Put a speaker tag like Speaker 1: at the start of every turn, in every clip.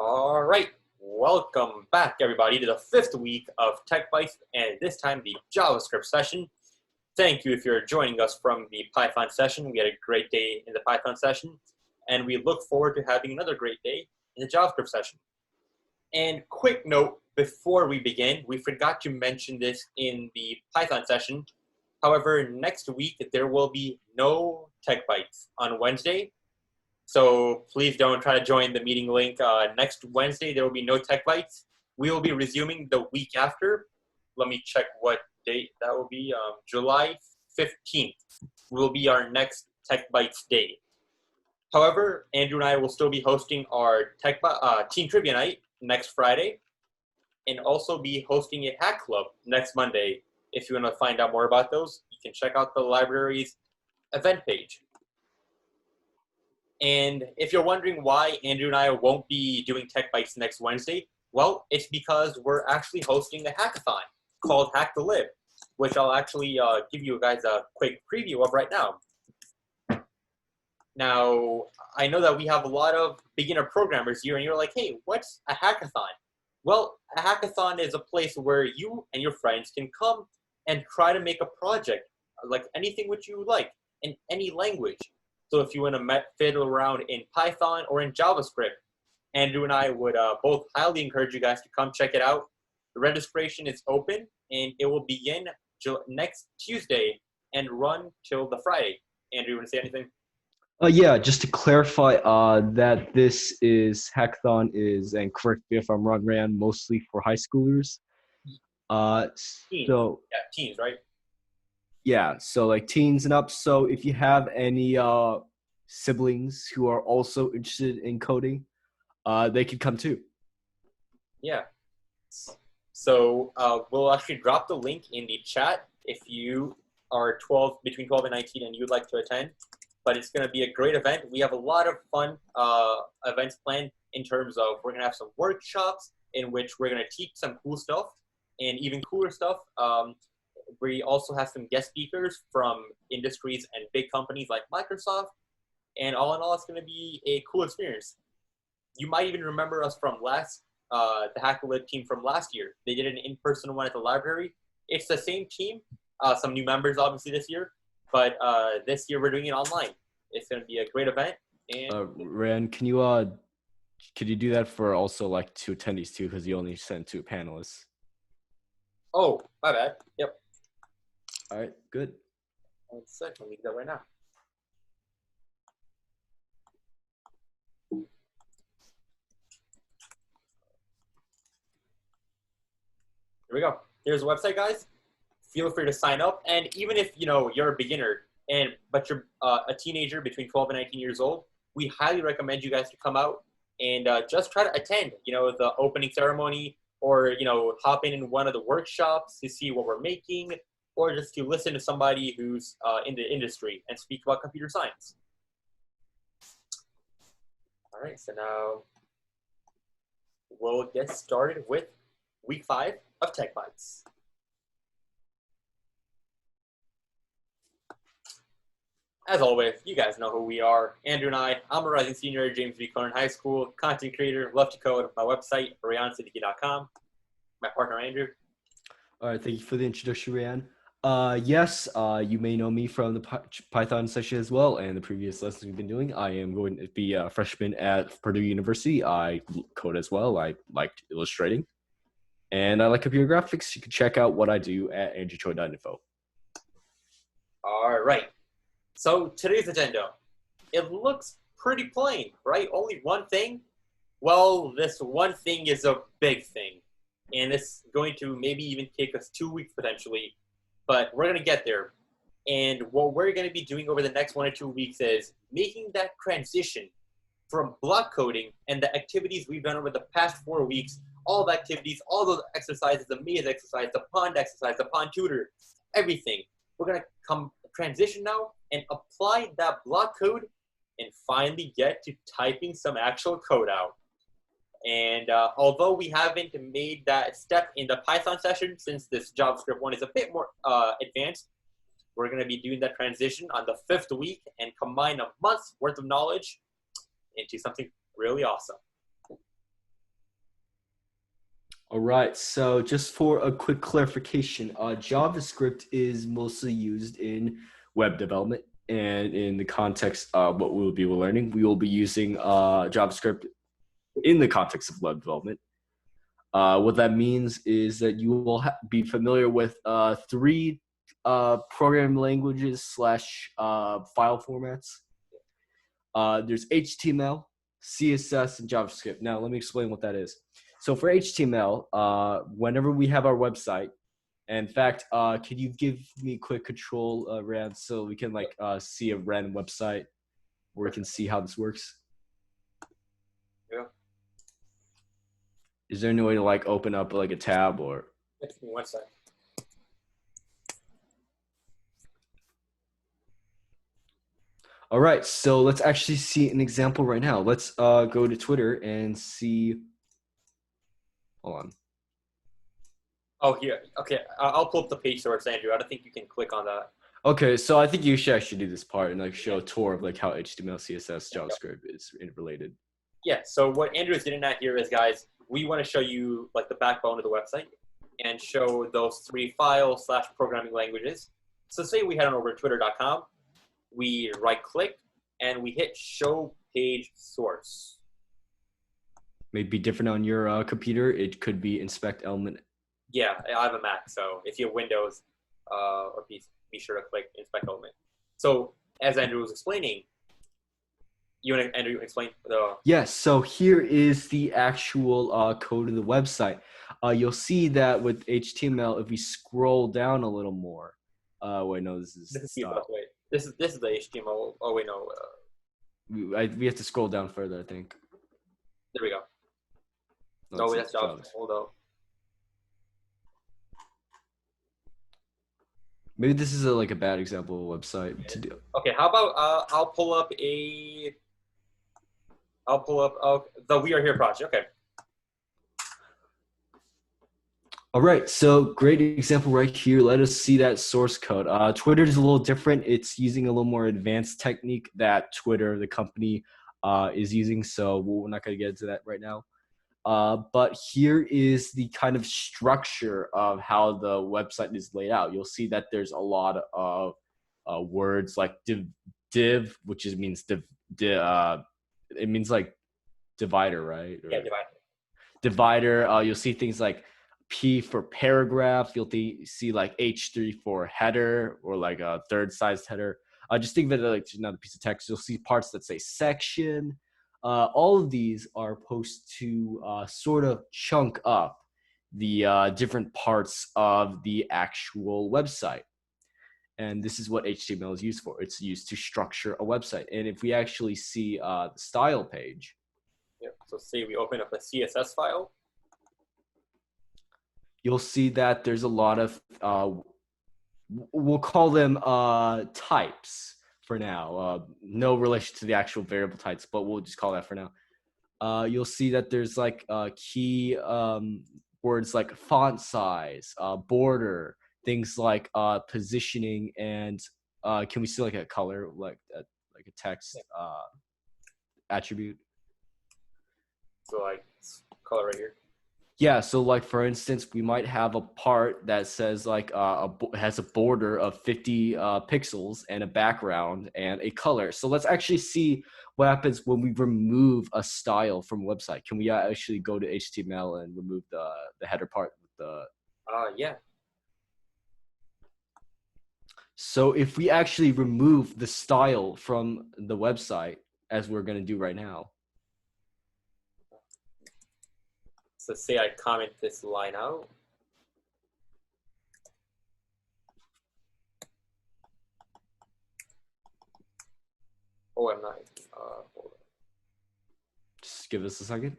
Speaker 1: All right, welcome back everybody to the fifth week of Tech Bytes, and this time the JavaScript session. Thank you if you're joining us from the Python session. We had a great day in the Python session, and we look forward to having another great day in the JavaScript session. And quick note before we begin, we forgot to mention this in the Python session. However, next week there will be no Tech Bytes on Wednesday. So please don't try to join the meeting link. Next Wednesday, there will be no Tech Bytes. We will be resuming the week after. Let me check what date that will be. July 15th will be our next Tech Bytes day. However, Andrew and I will still be hosting our Team Trivia Night next Friday, and also be hosting a Hack Club next Monday. If you want to find out more about those, you can check out the library's event page. And if you're wondering why Andrew and I won't be doing Tech Bytes next Wednesday, well, it's because we're actually hosting a hackathon called Hack the Lib, which I'll actually give you guys a quick preview of right now. Now, I know that we have a lot of beginner programmers here, and you're like, hey, what's a hackathon? Well, a hackathon is a place where you and your friends can come and try to make a project, like anything which you like, in any language. So if you want to fiddle around in Python or in JavaScript, Andrew and I would both highly encourage you guys to come check it out. The registration is open, and it will begin next Tuesday and run till the Friday. Andrew, you want to say anything?
Speaker 2: Yeah, just to clarify, that this is Hackathon is, and correct me if I'm wrong, ran mostly for high schoolers.
Speaker 1: Teens.
Speaker 2: So
Speaker 1: Yeah, teens, right?
Speaker 2: yeah, so like teens and up. So if you have any siblings who are also interested in coding, they can come too.
Speaker 1: Yeah. So we'll actually drop the link in the chat if you are between 12 and 19 and you'd like to attend. But it's going to be a great event. We have a lot of fun events planned in terms of we're going to have some workshops in which we're going to teach some cool stuff, and even cooler stuff. We also have some guest speakers from industries and big companies like Microsoft. And all in all, it's going to be a cool experience. You might even remember us from the Hackathon team from last year. They did an in-person one at the library. It's the same team, some new members obviously this year, but this year we're doing it online. It's going to be a great event. And
Speaker 2: Rand, could you do that for also like 2 attendees too, because you only sent 2 panelists?
Speaker 1: Oh, my bad. Yep.
Speaker 2: All right, good.
Speaker 1: 1 second, let me do that right now. Here we go. Here's the website, guys. Feel free to sign up, and even if you're a beginner but you're a teenager between 12 and 19 years old, we highly recommend you guys to come out and just try to attend, the opening ceremony, or hop in one of the workshops to see what we're making, or just to listen to somebody who's in the industry and speak about computer science. All right, so now we'll get started with week 5 of Tech Bytes. As always, you guys know who we are. Andrew and I'm a rising senior at James B. Conant High School, content creator, love to code. My website, RayanSiddiqui.com. My partner, Andrew.
Speaker 2: All right, thank you for the introduction, Ryan. Yes, you may know me from the Python session as well, and the previous lessons we've been doing. I am going to be a freshman at Purdue University. I code as well. I like illustrating, and I like computer graphics. You can check out what I do at andrewchoi.info.
Speaker 1: All right. So today's agenda, it looks pretty plain, right? Only one thing? Well, this one thing is a big thing, and it's going to maybe even take us 2 weeks potentially, but we're going to get there. And what we're going to be doing over the next 1 or 2 weeks is making that transition from block coding and the activities we've done over the past 4 weeks, all the activities, all those exercises, the maze exercise, the pond exercise, the pond tutor, everything. We're going to transition now and apply that block code and finally get to typing some actual code out. And although we haven't made that step in the Python session, since this JavaScript one is a bit more advanced, we're going to be doing that transition on the 5th week and combine a month's worth of knowledge into something really awesome.
Speaker 2: All right, so just for a quick clarification, JavaScript is mostly used in web development, and in the context of what we'll be learning, we will be using JavaScript in the context of web development. What that means is that you will be familiar with three programming languages slash file formats. There's HTML, CSS, and JavaScript. Now, let me explain what that is. So for HTML, whenever we have our website, in fact, can you give me quick control, Rand, so we can see a random website where we can see how this works?
Speaker 1: Yeah.
Speaker 2: Is there any way to open up a tab or?
Speaker 1: Give me 1 sec.
Speaker 2: All right, so let's actually see an example right now. Let's go to Twitter and see. Hold on.
Speaker 1: Oh, here. Okay, I'll pull up the page source, Andrew. I don't think you can click on that.
Speaker 2: Okay, so I think you should actually do this part and show a tour of how HTML, CSS, JavaScript is related.
Speaker 1: Yeah. So what Andrew is getting at here is, guys, we want to show you the backbone of the website and show those three file / programming languages. So say we head on over to twitter.com, we right click and we hit show page source.
Speaker 2: Maybe different on your computer. It could be inspect element.
Speaker 1: Yeah, I have a Mac, so if you have Windows or PC, be sure to click inspect element. So as Andrew was explaining, you want to, Andrew, explain the.
Speaker 2: Yes, so here is the actual code of the website. You'll see that with HTML, if we scroll down a little more, wait, no, this is
Speaker 1: style. Wait, this is the HTML. Oh wait, no.
Speaker 2: We have to scroll down further, I think.
Speaker 1: There we go. No, that's JavaScript. Hold up.
Speaker 2: Maybe this is a bad example of a website to do.
Speaker 1: Okay, how about I'll pull up the We Are Here project. Okay.
Speaker 2: All right, so great example right here. Let us see that source code. Twitter is a little different. It's using a little more advanced technique that Twitter, the company, is using. So we're not going to get into that right now. But here is the kind of structure of how the website is laid out. You'll see that there's a lot of words like div, which means it means divider, right?
Speaker 1: Yeah, divider.
Speaker 2: Divider. You'll see things like P for paragraph. You'll see H3 for header or a third sized header. Just think of it like another piece of text. You'll see parts that say section. All of these are supposed to sort of chunk up the different parts of the actual website. And this is what HTML is used for. It's used to structure a website. And if we actually see the style page.
Speaker 1: Yeah. So say we open up a CSS file.
Speaker 2: You'll see that there's a lot of, we'll call them types for now. No relation to the actual variable types, but we'll just call that for now. You'll see that there's key words like font size, border, things like positioning, and can we see a color, like a text attribute?
Speaker 1: So color right here.
Speaker 2: Yeah, so for instance, we might have a part that says has a border of 50 pixels and a background and a color. So let's actually see what happens when we remove a style from a website. Can we actually go to HTML and remove the header part with the?
Speaker 1: Yeah.
Speaker 2: So if we actually remove the style from the website, as we're going to do right now.
Speaker 1: So say I comment this line out. Oh, I'm not. Hold on.
Speaker 2: Just give us a second.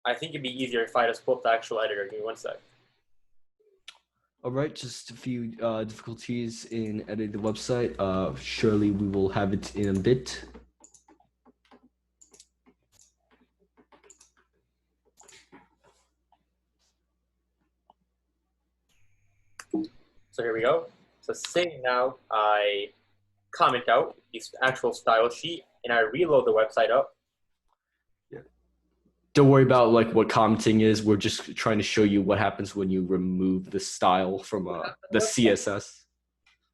Speaker 1: I think it'd be easier if I just pull up the actual editor. Give me 1 sec.
Speaker 2: All right, just a few difficulties in editing the website. Surely we will have it in a bit.
Speaker 1: So here we go. So say now I comment out the actual style sheet and I reload the website up.
Speaker 2: Don't worry about like what commenting is. We're just trying to show you what happens when you remove the style from the CSS.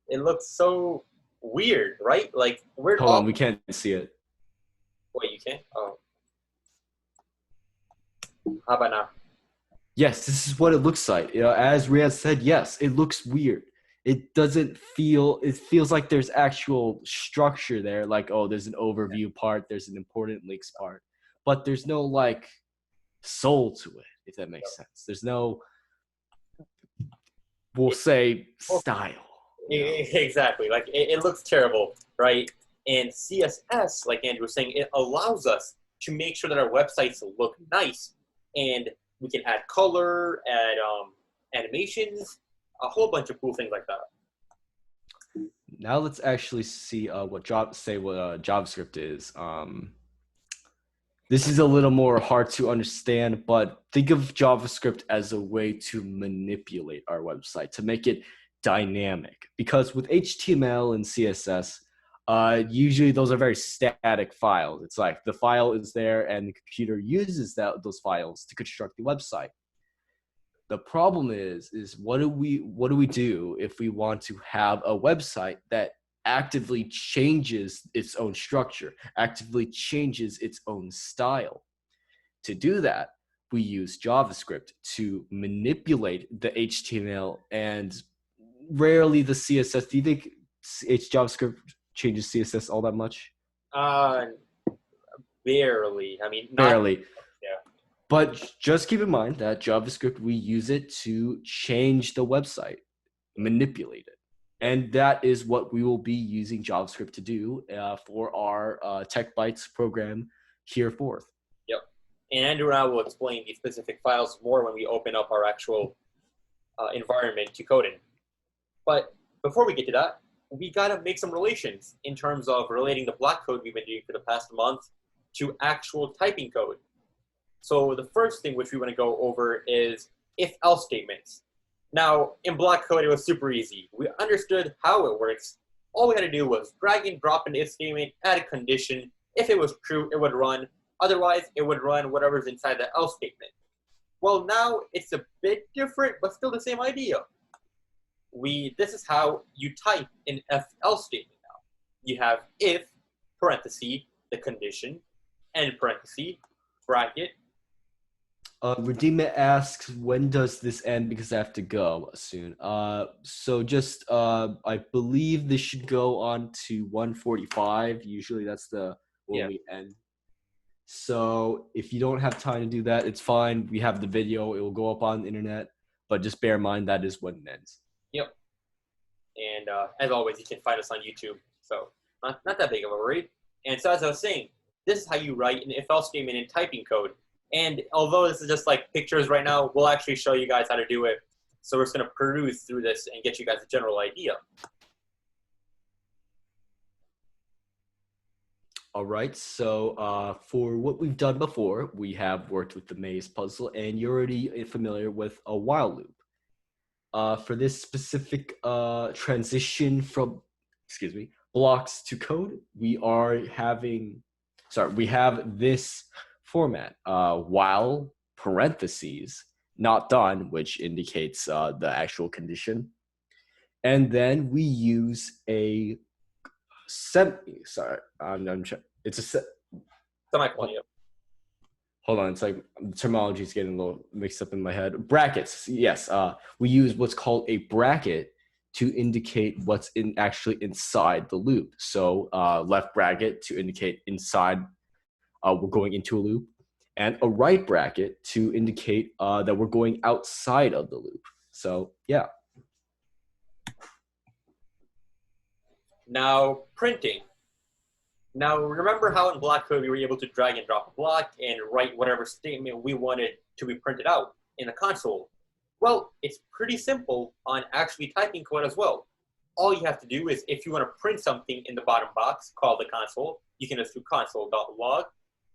Speaker 1: It looks so weird, right? Like we're
Speaker 2: Hold
Speaker 1: all.
Speaker 2: on, we can't see it.
Speaker 1: Wait, you can? Oh, how about now?
Speaker 2: Yes, this is what it looks like. As Riyadh said, yes, it looks weird. It doesn't feel, it feels like there's actual structure there. Like, oh, there's an overview part, there's an important links part, but there's no like soul to it, if that makes sense. There's no, we'll say, style.
Speaker 1: Exactly. Like it looks terrible, right? And CSS, like Andrew was saying, it allows us to make sure that our websites look nice, and we can add color, add animations, a whole bunch of cool things like that.
Speaker 2: Now let's actually see what JavaScript is. This is a little more hard to understand, but think of JavaScript as a way to manipulate our website, to make it dynamic. Because with HTML and CSS, usually those are very static files. It's like the file is there and the computer uses those files to construct the website. The problem is what do we do if we want to have a website that actively changes its own structure, actively changes its own style? To do that, we use JavaScript to manipulate the HTML and rarely the CSS. Do you think JavaScript changes CSS all that much?
Speaker 1: Barely. I mean,
Speaker 2: Barely.
Speaker 1: Yeah.
Speaker 2: But just keep in mind that JavaScript, we use it to change the website, manipulate it. And that is what we will be using JavaScript to do for our Tech Bytes program here forth.
Speaker 1: Yep. And Andrew and I will explain the specific files more when we open up our actual environment to code in. But before we get to that, we got to make some relations in terms of relating the block code we've been doing for the past month to actual typing code. So the first thing which we want to go over is if-else statements. Now, in block code, it was super easy. We understood how it works. All we had to do was drag and drop an if statement, add a condition. If it was true, it would run. Otherwise, it would run whatever's inside the else statement. Well, now it's a bit different, but still the same idea. This is how you type an if-else statement now. You have if, parenthesis, the condition, end parenthesis, bracket.
Speaker 2: Redeemit asks, when does this end? Because I have to go soon. So just, I believe this should go on to 1:45. Usually that's when we end. So if you don't have time to do that, it's fine. We have the video. It will go up on the internet. But just bear in mind that is when it ends.
Speaker 1: Yep. And as always, you can find us on YouTube. So not that big of a worry. And so as I was saying, this is how you write an if-else statement in typing code. And although this is just like pictures right now, we'll actually show you guys how to do it. So we're just going to peruse through this and get you guys a general idea.
Speaker 2: All right, so for what we've done before, we have worked with the maze puzzle, and you're already familiar with a while loop. For this specific transition from, blocks to code, we have this format, while parentheses, not done, which indicates the actual condition. And then we use a it's a
Speaker 1: Semicolon.
Speaker 2: Hold on, it's like the terminology is getting a little mixed up in my head. Brackets, yes. We use what's called a bracket to indicate what's actually inside the loop. So left bracket to indicate inside, we're going into a loop, and a right bracket to indicate that we're going outside of the loop. So yeah.
Speaker 1: Now, printing. Now, remember how in block code we were able to drag and drop a block and write whatever statement we wanted to be printed out in the console? Well, it's pretty simple on actually typing code as well. All you have to do is, if you want to print something in the bottom box called the console, you can just do console.log,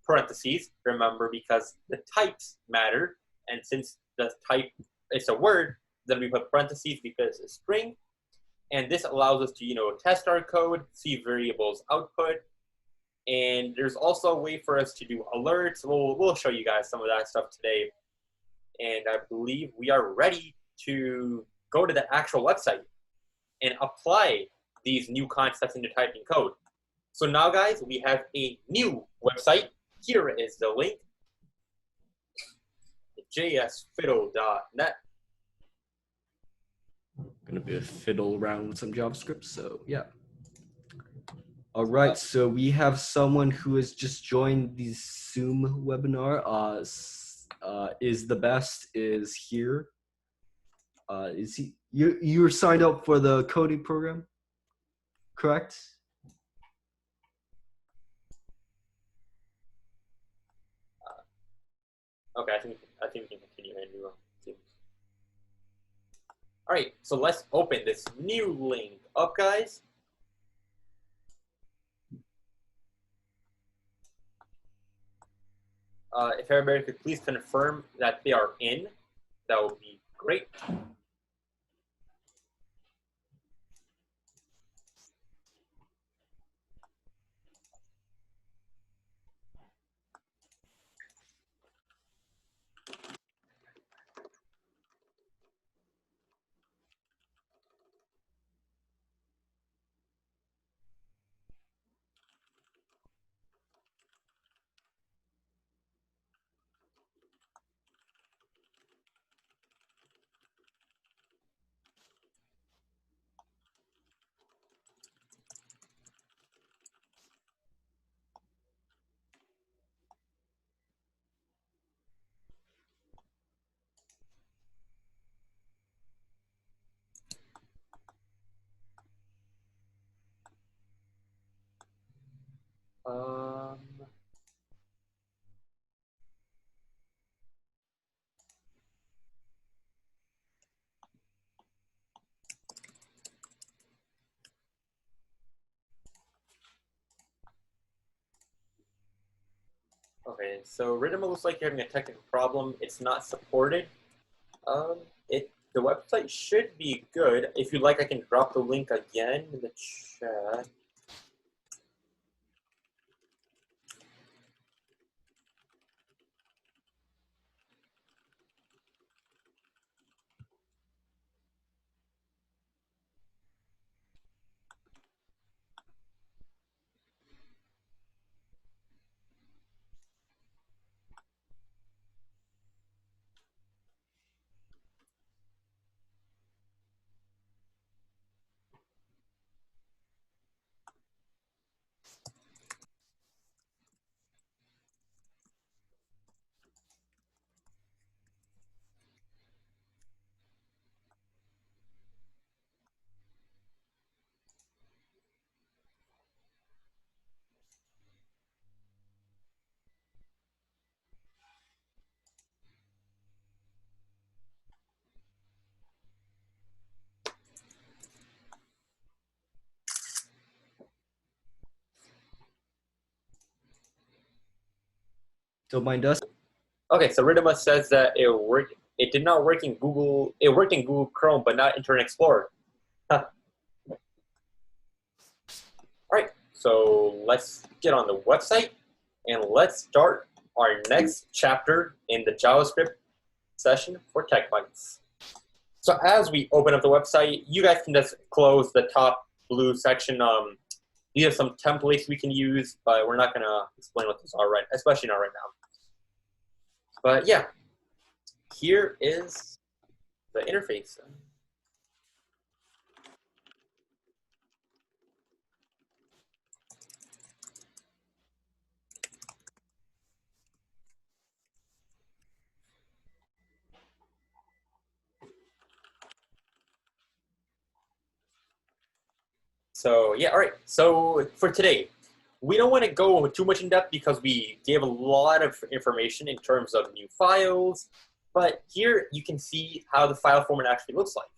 Speaker 1: parentheses, remember, because the types matter, and since the type is a word, then we put parentheses because it's a string. And this allows us to, test our code, see variables output. And there's also a way for us to do alerts. We'll show you guys some of that stuff today. And I believe we are ready to go to the actual website and apply these new concepts into typing code. So now, guys, we have a new website. Here is the link, jsfiddle.net.
Speaker 2: Gonna be a fiddle around with some JavaScript, so yeah. All right, so we have someone who has just joined the Zoom webinar. Is the best is here. Is he? You were signed up for the coding program, correct?
Speaker 1: Okay, I think we can continue, Andrew. All right, so let's open this new link up, guys. If everybody could please confirm that they are in, that would be great. Okay, so Rhythm looks like you're having a technical problem. It's not supported. The website should be good. If you'd like, I can drop the link again in the chat.
Speaker 2: Don't mind us.
Speaker 1: Okay, so Rhythm says that it worked. It did not work in Google. It worked in Google Chrome, but not Internet Explorer. Huh. All right, so let's get on the website and let's start our next chapter in the JavaScript session for Tech Bytes. So as we open up the website, you guys can just close the top blue section. These are some templates we can use, but we're not going to explain what those are, right? Especially not right now. But yeah, here is the interface. So yeah, all right. So for today, we don't want to go too much in depth because we gave a lot of information in terms of new files. But here you can see how the file format actually looks like.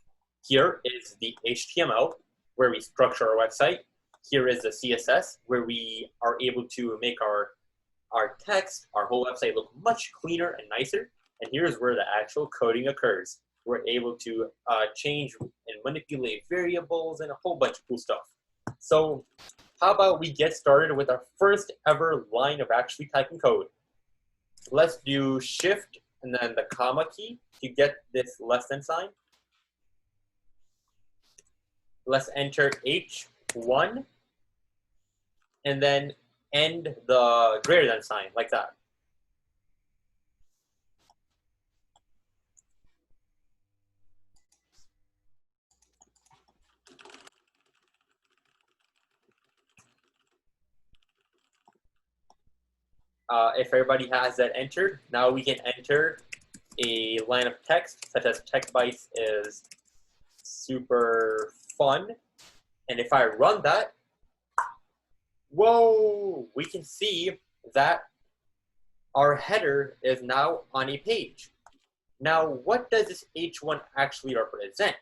Speaker 1: Here is the HTML, where we structure our website. Here is the CSS, where we are able to make our text, our whole website look much cleaner and nicer. And here's where the actual coding occurs. We're able to change and manipulate variables and a whole bunch of cool stuff. So how about we get started with our first ever line of actually typing code. Let's do shift and then the comma key to get this less than sign. Let's enter H1 and then end the greater than sign like that. If everybody has that entered, now we can enter a line of text such as Tech Bytes is super fun. And if I run that, whoa, we can see that our header is now on a page. Now, what does this H1 actually represent?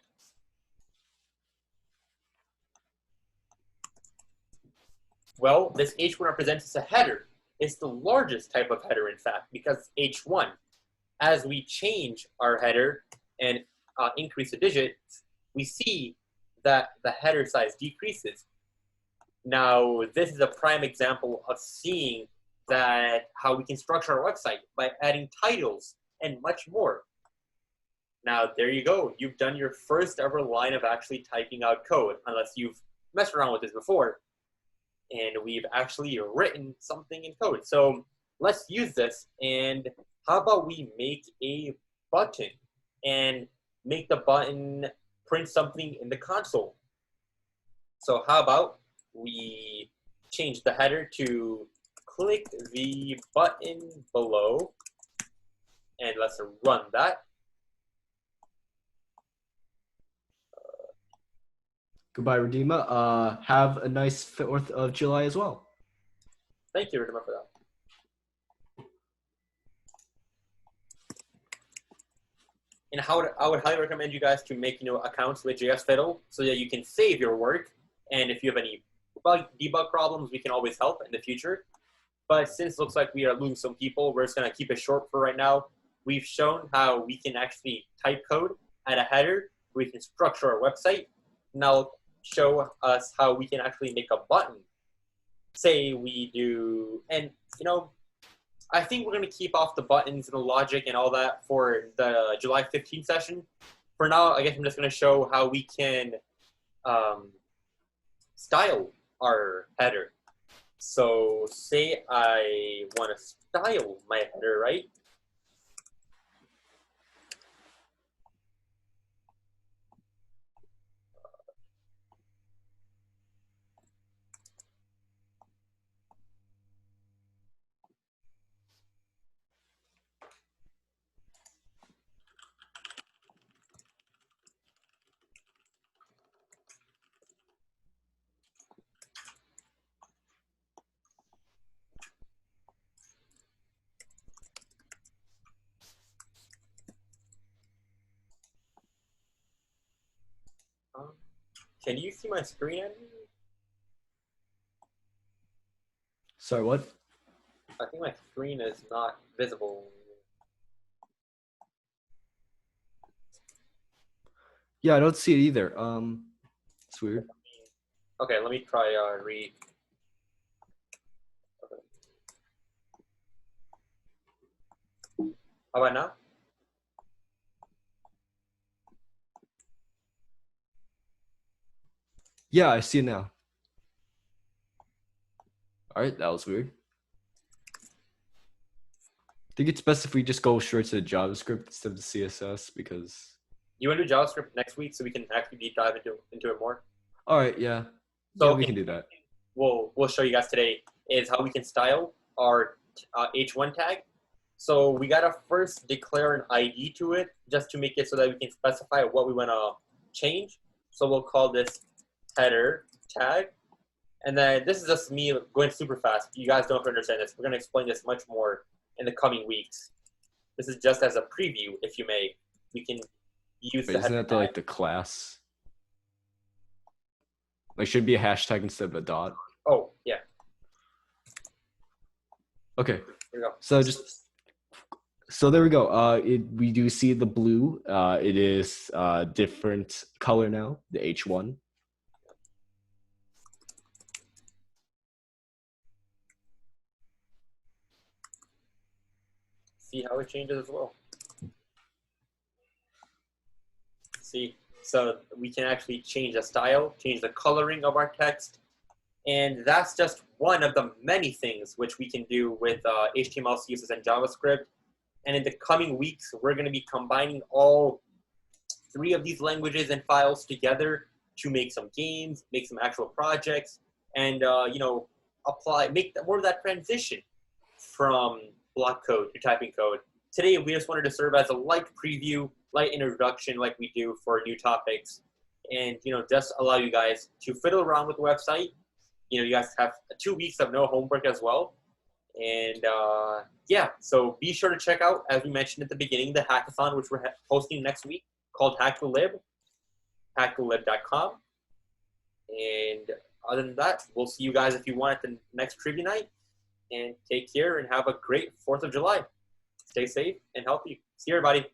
Speaker 1: Well, this H1 represents a header. It's the largest type of header, in fact, because H1. As we change our header and increase the digits, we see that the header size decreases. Now, this is a prime example of seeing that how we can structure our website by adding titles and much more. Now, there you go. You've done your first ever line of actually typing out code, unless you've messed around with this before. And we've actually written something in code. So let's use this. And how about we make a button and make the button print something in the console? So how about we change the header to click the button below, and let's run that.
Speaker 2: Goodbye, Redeema. Have a nice 4th of July as well.
Speaker 1: Thank you, Redeema, for that. And I would highly recommend you guys to make accounts with JS Fiddle so that you can save your work. And if you have any debug problems, we can always help in the future. But since it looks like we are losing some people, we're just going to keep it short for right now. We've shown how we can actually type code, add a header, we can structure our website. Now show us how we can actually make a button. Say we do, and I think we're going to keep off the buttons and the logic and all that for the July 15th session. For now, I guess I'm just going to show how we can style our header. So say I want to style my header, right? Can you see my screen?
Speaker 2: Sorry, what?
Speaker 1: I think my screen is not visible.
Speaker 2: Yeah, I don't see it either. It's weird.
Speaker 1: Okay, let me try read. Okay. How about now?
Speaker 2: Yeah, I see it now. All right, that was weird. I think it's best if we just go straight to JavaScript instead of the CSS because.
Speaker 1: You want to do JavaScript next week so we can actually deep dive into it more?
Speaker 2: All right, yeah.
Speaker 1: So
Speaker 2: yeah, we can do that.
Speaker 1: We'll show you guys today is how we can style our H1 tag. So we gotta first declare an ID to it just to make it so that we can specify what we want to change. So we'll call this header tag. And then this is just me going super fast. You guys don't have to understand this. We're gonna explain this much more in the coming weeks. This is just as a preview, if you may. We can use the
Speaker 2: Isn't that like the class? Like, should be a hashtag instead of a dot.
Speaker 1: Oh, yeah.
Speaker 2: Okay.
Speaker 1: Here we go.
Speaker 2: So just So there we go. We do see the blue. It is different color now, the H1.
Speaker 1: See how it changes as well. See, so we can actually change the style, change the coloring of our text, and that's just one of the many things which we can do with HTML, CSS, and JavaScript. And in the coming weeks, we're going to be combining all three of these languages and files together to make some games, make some actual projects, and make more of that transition from block code to typing code. Today, we just wanted to serve as a light preview, light introduction like we do for new topics, and just allow you guys to fiddle around with the website. You guys have 2 weeks of no homework as well. And yeah, so be sure to check out, as we mentioned at the beginning, the hackathon, which we're hosting next week, called Hack the Lib, hackthelib.com. And other than that, we'll see you guys if you want at the next trivia night. And take care and have a great 4th of July. Stay safe and healthy. See you, everybody.